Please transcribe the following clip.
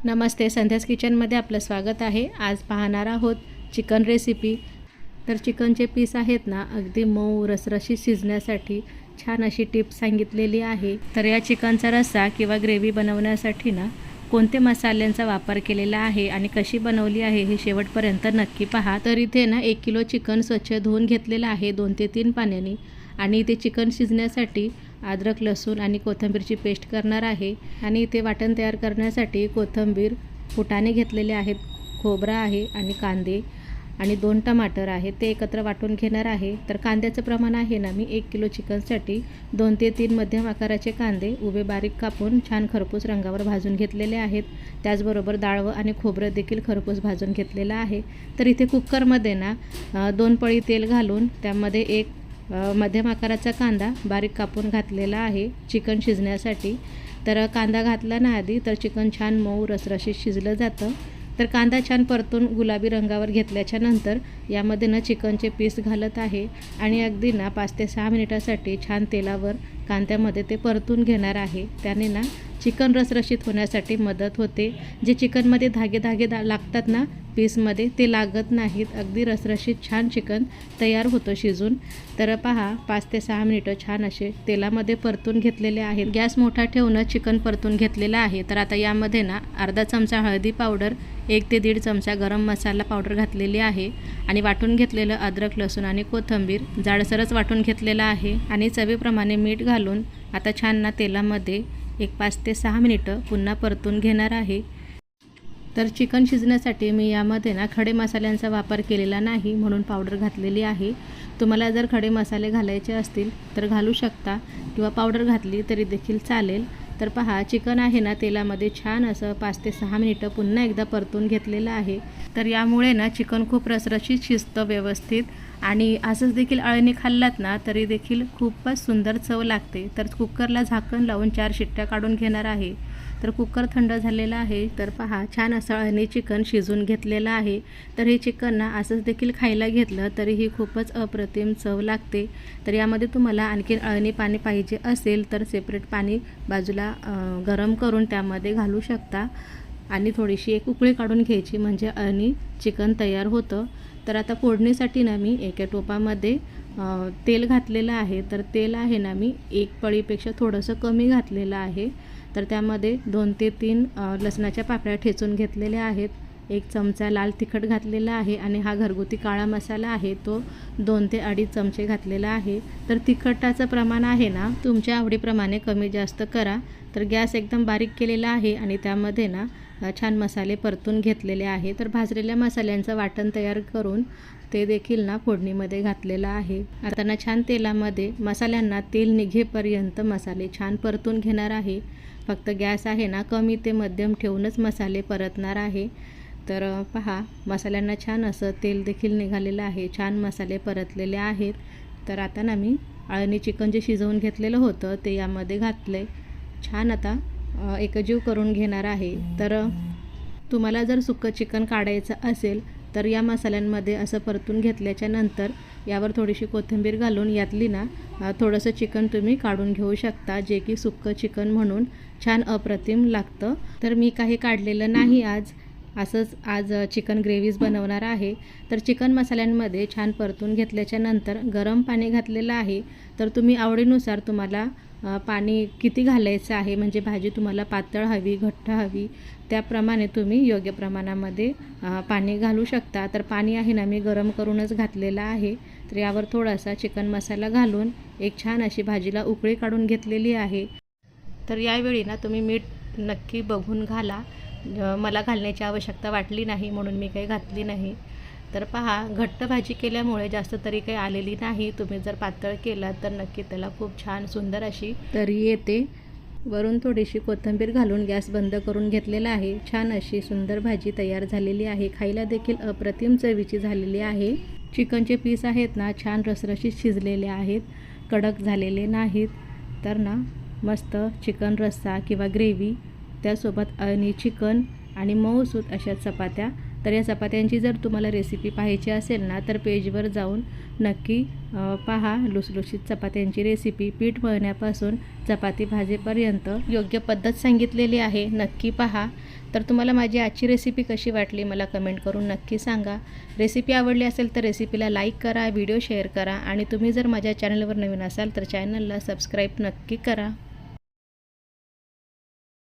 नमस्ते, संध्यास किचनमध्ये आपलं स्वागत आहे। आज पाहणार आहोत चिकन रेसिपी। तर चिकनचे पीस आहेत ना, अगदी मऊ रसरशीत शिजण्यासाठी छान अशी टिप सांगितलेली आहे। तर या चिकनचा रस्सा किंवा ग्रेव्ही बनवण्यासाठी ना कोणते मसाल्यांचा वापर केलेला आहे आणि कशी बनवली आहे हे शेवटपर्यंत नक्की पहा। तर इथे ना 1 किलो चिकन स्वच्छ धुवून घेतलेलं आहे 2 ते 3 पाण्याने। आणि इथे चिकन शिजण्यासाठी अद्रक लसूण आणि कोथिंबीरची पेस्ट करणार आहे। आणि इथे वाटण तयार करण्यासाठी कोथिंबीर फुटाणे घेतलेले आहेत, खोबरा आहे आणि कांदे आणि 2 टमाटर आहेत, ते एकत्र वाटून घेणार आहे। तर कांद्याचं प्रमाण आहे ना, मी 1 किलो चिकनसाठी 2 ते 3 मध्यम आकाराचे कांदे उभे बारीक कापून छान खरपूस रंगावर भाजून घेतलेले आहेत। त्याचबरोबर डाळवं आणि खोबरं देखील खरपूस भाजून घेतलेलं आहे। तर इथे कुकरमध्ये ना 2 पळी तेल घालून त्यामध्ये एक मध्यम आकाराचा कांदा बारीक कापून घातलेला आहे चिकन शिजण्यासाठी। तर कांदा घातला ना आधी तर चिकन छान मऊ रसरशीत शिजलं जातं। तर कांदा छान परतून गुलाबी रंगावर घेतल्याच्या नंतर यामध्ये ना चिकनचे पीस घालत आहे आणि अगदी ना 5 ते 6 मिनिटासाठी छान तेलावर कांद्यामध्ये ते परतून घेणार आहे। त्याने ना चिकन रसरशीत होण्यासाठी मदत होते। जे चिकनमध्ये धागे लागतात ना पीसमध्ये ते लागत नाहीत, अगदी रसरशीत छान चिकन तयार होतं शिजून। तर पहा 5 ते 6 मिनिटं छान असे तेलामध्ये परतून घेतलेले आहेत। गॅस मोठा ठेवून चिकन परतून घेतलेलं आहे। तर आता यामध्ये ना अर्धा चमचा हळदी पावडर, 1 ते 1.5 चमचा गरम मसाला पावडर घातलेली आहे आणि वाटून घेतलेलं अद्रक लसूण आणि कोथिंबीर जाडसरच वाटून घेतलेलं आहे आणि चवीप्रमाणे मीठ घालून आता छान ना तेलामध्ये 5 ते 6 मिनिटं पुन्हा परतून घेणार आहे। तर चिकन शिजण्यासाठी मी यामध्ये ना खडे मसाल्यांचा वापर केलेला नाही म्हणून पावडर घातलेली आहे। तुम्हाला जर खडे मसाले घालायचे असतील तर घालू शकता किंवा पावडर घातली तरी देखील चालेल। तर पहा चिकन आहे ना तेलामध्ये छान असं 5 ते 6 मिनिटं पुन्हा एकदा परतून घेतलेलं आहे। तर यामुळे ना चिकन खूप रसरशीत शिजतं व्यवस्थित आणि असंच देखील अळणी खाल्लात ना तरी देखील खूपच सुंदर चव लागते। तर कुकरला झाकण लावून 4 शिट्ट्या काढून घेणार आहे। तर कुकर थंड झालेला आहे। तर पहा छान असं अळणी चिकन शिजून घेतलेलं आहे। तर हे चिकन ना असंच देखील खायला घेतलं तरीही खूपच अप्रतिम चव लागते। तर यामध्ये तुम्हाला आणखीन अळणी पाणी पाहिजे असेल तर सेपरेट पाणी बाजूला गरम करून त्यामध्ये घालू शकता आणि थोडीशी एक उकळी काढून घ्यायची म्हणजे अळणी चिकन तयार होतं। तर आता फोडणीसाठी ना मी एका टोपामध्ये तेल घातलेलं आहे। तर तेल आहे ना मी 1 पळीपेक्षा थोडंसं कमी घातलेलं आहे। तर त्यामध्ये 2 ते 3 लसणाच्या पाकळ्या ठेचून घेतलेल्या आहेत, 1 चमचा लाल तिखट घातलेला आहे आणि हा घरगुती काळा मसाला आहे तो 2 ते 2.5 चमचे घातलेला आहे। तर तिखटाचं प्रमाण आहे ना तुमच्या आवडीप्रमाणे कमी जास्त करा। तर गॅस एकदम बारीक केलेला आहे आणि त्यामध्ये ना छान मसाले परतून घेतलेले आहे। तर भाजलेल्या मसाल्यांचं वाटण तयार करून ते देखील ना फोडणीमध्ये घातलेलं आहे। आता ना छान तेलामध्ये मसाल्यांना तेल निघेपर्यंत मसाले छान परतून घेणार आहे। फक्त गॅस आहे ना कमी ते मध्यम ठेवूनच मसाले परतणार आहे। तर पहा मसाल्यांना छान असं तेल देखील निघालेलं आहे, छान मसाले परतलेले आहेत। तर आता ना मी अळणी चिकन जे शिजवून घेतलेलं होतं ते यामध्ये घातले, छान आता एकजीव करून घेणार आहे। तर तुम्हाला जर सुक्कं चिकन काढायचं असेल तर या मसाल्यांमध्ये असं परतून घेतल्याच्या नंतर यावर थोडीशी कोथिंबीर घालून यातली ना थोडंसं चिकन तुम्ही काढून घेऊ शकता, जे की सुक्कं चिकन म्हणून छान अप्रतिम लागतं। तर मी काही काढलेलं नाही असंच आज चिकन ग्रेव्हीज बनवणार आहे। तर चिकन मसाल्यांमध्ये छान परतून घेतल्याच्या नंतर गरम पाणी घातलेलं आहे। तर तुम्ही आवडीनुसार तुम्हाला पाणी किती घालायचं आहे, म्हणजे भाजी तुम्हाला पातळ हवी घट्ट हवी त्याप्रमाणे तुम्ही योग्य प्रमाणामध्ये पाणी घालू शकता। तर पाणी आहे ना मी गरम करूनच घातलेलं आहे। तर यावर थोडासा चिकन मसाला घालून एक छान अशी भाजीला उकळी काढून घेतलेली आहे। तर यावेळी ना तुम्ही मीठ नक्की बघून घाला, मला घालण्याची आवश्यकता वाटली नाही म्हणून मी काही घातली नाही। तर पहा घट्ट भाजी केल्यामुळे जास्त तरी काही आलेली नाही, तुम्ही जर पातळ केला तर नक्की त्याला खूप छान सुंदर अशी तरी येते। वरून थोडीशी कोथिंबीर घालून गॅस बंद करून घेतलेला आहे। छान अशी सुंदर भाजी तयार झालेली आहे, खायला देखील अप्रतिम चवीची झालेली आहे। चिकनचे पीस आहेत ना छान रसरशीत शिजलेले आहेत, कडक झालेले नाहीत। तर ना मस्त चिकन रस्सा किंवा ग्रेव्ही त्यासोबत अळणी चिकन आणि मऊसूत अशा चपात्या। तर या चपात्यांची जर तुम्हाला रेसिपी पाहायची असेल ना तर पेजवर जाऊन नक्की पहा लुसलुशीत चपात्यांची रेसिपी पीठ मळण्यापासून चपाती भाजीपर्यंत योग्य पद्धत सांगितलेली आहे, नक्की पहा। तर तुम्हाला माझी आजची रेसिपी कशी वाटली मला कमेंट करून नक्की सांगा। रेसिपी आवडली असेल तर रेसिपीला लाईक करा, व्हिडिओ शेअर करा आणि तुम्ही जर माझ्या चॅनलवर नवीन असाल तर चॅनलला सबस्क्राईब नक्की करा।